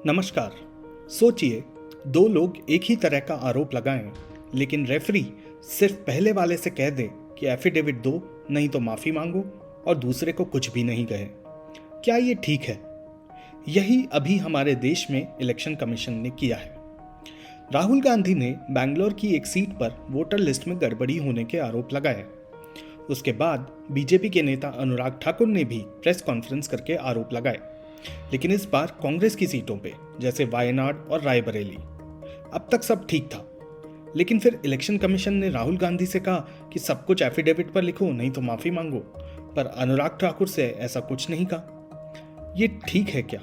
नमस्कार। सोचिए, दो लोग एक ही तरह का आरोप लगाएं, लेकिन रेफरी सिर्फ पहले वाले से कह दे कि एफिडेविट दो, नहीं तो माफी मांगो, और दूसरे को कुछ भी नहीं कहे। क्या ये ठीक है? यही अभी हमारे देश में इलेक्शन कमीशन ने किया है। राहुल गांधी ने बैंगलोर की एक सीट पर वोटर लिस्ट में गड़बड़ी होने के आरोप लगाए। उसके बाद बीजेपी के नेता अनुराग ठाकुर ने भी प्रेस कॉन्फ्रेंस करके आरोप लगाए, लेकिन इस बार कांग्रेस की सीटों पे, जैसे वायनाड और रायबरेली। अब तक सब ठीक था, लेकिन फिर इलेक्शन कमीशन ने राहुल गांधी से कहा कि सब कुछ एफिडेविट पर लिखो, नहीं तो माफी मांगो, पर अनुराग ठाकुर से ऐसा कुछ नहीं कहा। ये ठीक है क्या?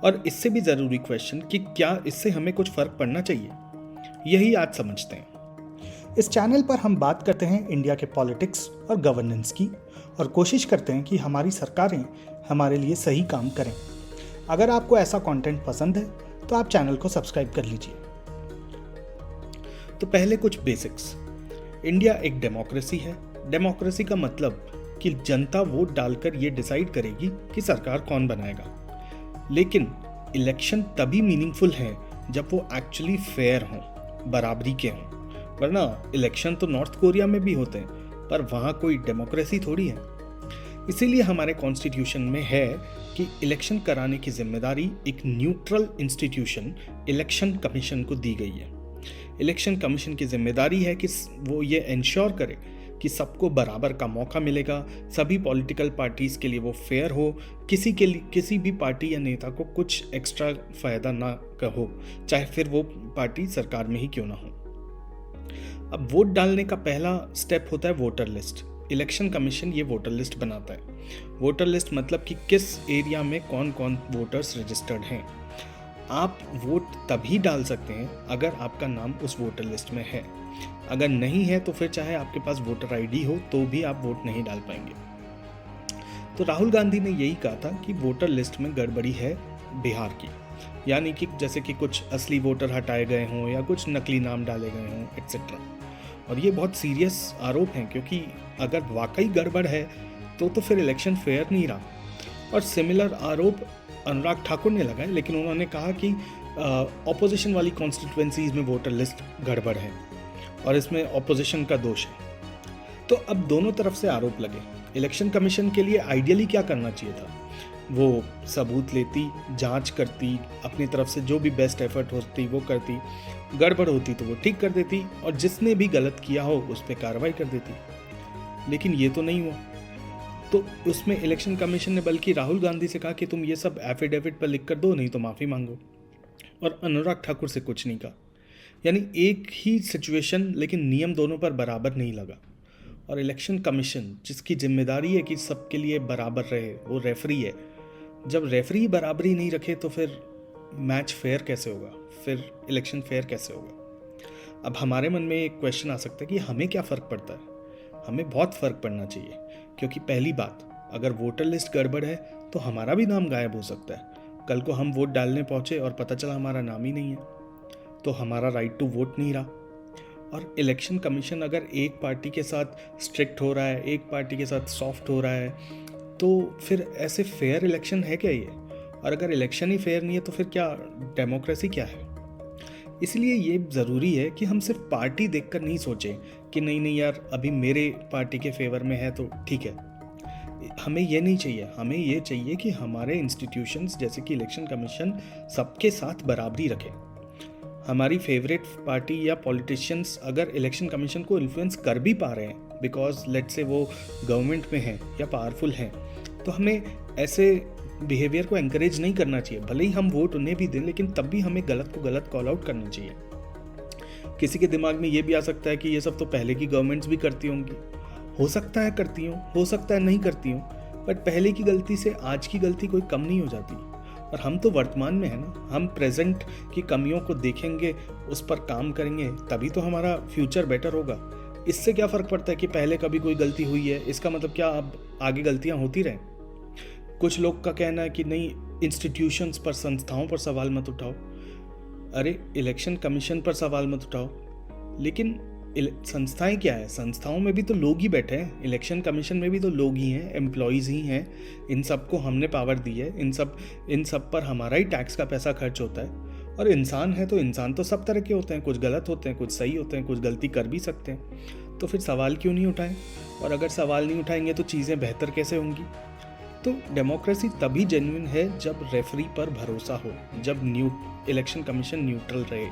और इससे भी जरूरी क्वेश्चन कि क्या इससे हमें कुछ फर्क पड़ना चाहिए, यही आज समझते हैं। इस चैनल पर हम बात करते हैं इंडिया के पॉलिटिक्स और गवर्नेंस की, और कोशिश करते हैं कि हमारी सरकारें हमारे लिए सही काम करें। अगर आपको ऐसा कंटेंट पसंद है तो आप चैनल को सब्सक्राइब कर लीजिए। तो पहले कुछ बेसिक्स। इंडिया एक डेमोक्रेसी है। डेमोक्रेसी का मतलब कि जनता वोट डालकर ये डिसाइड करेगी कि सरकार कौन बनाएगा। लेकिन इलेक्शन तभी मीनिंगफुल है जब वो एक्चुअली फेयर हों, बराबरी के हों। वरना इलेक्शन तो नॉर्थ कोरिया में भी होते हैं, पर वहाँ कोई डेमोक्रेसी थोड़ी है। इसीलिए हमारे कॉन्स्टिट्यूशन में है कि इलेक्शन कराने की जिम्मेदारी एक न्यूट्रल इंस्टीट्यूशन इलेक्शन कमीशन को दी गई है। इलेक्शन कमीशन की जिम्मेदारी है कि वो ये इंश्योर करे कि सबको बराबर का मौका मिलेगा, सभी पॉलिटिकल पार्टीज के लिए वो फेयर हो, किसी भी पार्टी या नेता को कुछ एक्स्ट्रा फायदा ना हो, चाहे फिर वो पार्टी सरकार में ही क्यों ना हो। अब वोट डालने का पहला स्टेप होता है वोटर लिस्ट। इलेक्शन कमीशन ये वोटर लिस्ट बनाता है। वोटर लिस्ट मतलब कि किस एरिया में कौन कौन वोटर्स रजिस्टर्ड हैं। आप वोट तभी डाल सकते हैं अगर आपका नाम उस वोटर लिस्ट में है। अगर नहीं है तो फिर चाहे आपके पास वोटर आईडी हो तो भी आप वोट नहीं डाल पाएंगे। तो राहुल गांधी ने यही कहा था कि वोटर लिस्ट में गड़बड़ी है बिहार की, यानी कि जैसे कि कुछ असली वोटर हटाए गए हों या कुछ नकली नाम डाले गए हों एक्सेट्रा। और ये बहुत सीरियस आरोप हैं, क्योंकि अगर वाकई गड़बड़ है तो फिर इलेक्शन फेयर नहीं रहा। और सिमिलर आरोप अनुराग ठाकुर ने लगाए, लेकिन उन्होंने कहा कि ऑपोजिशन वाली कॉन्स्टिट्यूएंसीज में वोटर लिस्ट गड़बड़ है और इसमें ऑपोजिशन का दोष है। तो अब दोनों तरफ से आरोप लगे। इलेक्शन कमीशन के लिए आइडियली क्या करना चाहिए था? वो सबूत लेती, जांच करती, अपनी तरफ से जो भी बेस्ट एफर्ट होती वो करती, गड़बड़ होती तो वो ठीक कर देती, और जिसने भी गलत किया हो उस पर कार्रवाई कर देती। लेकिन ये तो नहीं हुआ। तो उसमें इलेक्शन कमीशन ने बल्कि राहुल गांधी से कहा कि तुम ये सब एफिडेविट पर लिख कर दो, नहीं तो माफ़ी मांगो, और अनुराग ठाकुर से कुछ नहीं कहा। यानी एक ही सिचुएशन, लेकिन नियम दोनों पर बराबर नहीं लगा। और इलेक्शन कमीशन, जिसकी जिम्मेदारी है कि सबके लिए बराबर रहे, वो रेफरी है। जब रेफरी बराबरी नहीं रखे तो फिर मैच फेयर कैसे होगा, फिर इलेक्शन फेयर कैसे होगा? अब हमारे मन में एक क्वेश्चन आ सकता है कि हमें क्या फ़र्क पड़ता है? हमें बहुत फ़र्क पड़ना चाहिए, क्योंकि पहली बात, अगर वोटर लिस्ट गड़बड़ है तो हमारा भी नाम गायब हो सकता है। कल को हम वोट डालने पहुँचे और पता चला हमारा नाम ही नहीं है, तो हमारा राइट टू वोट नहीं रहा। और इलेक्शन कमीशन अगर एक पार्टी के साथ स्ट्रिक्ट हो रहा है, एक पार्टी के साथ सॉफ्ट हो रहा है, तो फिर ऐसे फेयर इलेक्शन है क्या ये? और अगर इलेक्शन ही फेयर नहीं है तो फिर क्या डेमोक्रेसी क्या है? इसलिए ये ज़रूरी है कि हम सिर्फ पार्टी देखकर नहीं सोचें कि नहीं यार, अभी मेरे पार्टी के फेवर में है तो ठीक है। हमें ये नहीं चाहिए। हमें ये चाहिए कि हमारे इंस्टीट्यूशंस जैसे कि इलेक्शन कमीशन सबके साथ बराबरी रखे। हमारी फेवरेट पार्टी या पॉलिटिशियंस अगर इलेक्शन कमीशन को इन्फ्लुएंस कर भी पा रहे हैं, बिकॉज लेट्स से वो गवर्नमेंट में हैं या पावरफुल हैं, तो हमें ऐसे बिहेवियर को एंकरेज नहीं करना चाहिए। भले ही हम वोट उन्हें भी दें, लेकिन तब भी हमें गलत को गलत कॉल आउट करना चाहिए। किसी के दिमाग में ये भी आ सकता है कि ये सब तो पहले की गवर्नमेंट्स भी करती होंगी। हो सकता है करती हों, हो सकता है नहीं करती हों, बट पहले की गलती से आज की गलती कोई कम नहीं हो जाती। और हम तो वर्तमान में है ना, हम प्रेजेंट की कमियों को देखेंगे, उस पर काम करेंगे, तभी तो हमारा फ्यूचर बेटर होगा। इससे क्या फ़र्क पड़ता है कि पहले कभी कोई गलती हुई है? इसका मतलब क्या अब आगे गलतियां होती रहें? कुछ लोग का कहना है कि नहीं, इंस्टीट्यूशंस पर, संस्थाओं पर सवाल मत उठाओ। अरे इलेक्शन कमीशन पर सवाल मत उठाओ, लेकिन संस्थाएं क्या है, संस्थाओं में भी तो लोग ही बैठे हैं, इलेक्शन कमीशन में भी तो लोग ही हैं, एम्प्लॉयज़ ही हैं, इन सबको हमने पावर दी है, इन सब पर हमारा ही टैक्स का पैसा खर्च होता है। और इंसान है तो इंसान तो सब तरह के होते हैं, कुछ गलत होते हैं, कुछ सही होते हैं, कुछ गलती कर भी सकते हैं। तो फिर सवाल क्यों नहीं उठाएं? और अगर सवाल नहीं उठाएंगे तो चीज़ें बेहतर कैसे होंगी? तो डेमोक्रेसी तभी जेन्युइन है जब रेफरी पर भरोसा हो, जब इलेक्शन कमीशन न्यूट्रल रहे।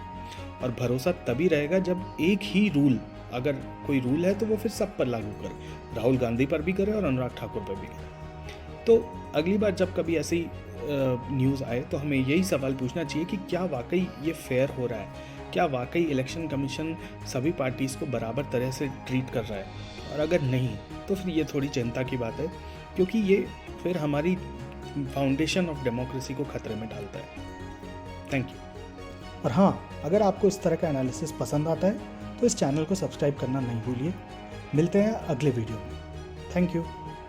और भरोसा तभी रहेगा जब एक ही रूल, अगर कोई रूल है तो वो फिर सब पर लागू करे, राहुल गांधी पर भी करे और अनुराग ठाकुर पर भी करे। तो अगली बार जब कभी ऐसी न्यूज़ आए तो हमें यही सवाल पूछना चाहिए कि क्या वाकई ये फेयर हो रहा है, क्या वाकई इलेक्शन कमीशन सभी पार्टीज़ को बराबर तरह से ट्रीट कर रहा है। और अगर नहीं तो फिर ये थोड़ी चिंता की बात है, क्योंकि ये फिर हमारी फाउंडेशन ऑफ डेमोक्रेसी को खतरे में डालता है। Thank you. और हाँ, अगर आपको इस तरह का एनालिसिस पसंद आता है तो इस चैनल को सब्सक्राइब करना नहीं भूलिए। मिलते हैं अगले वीडियो में। Thank you.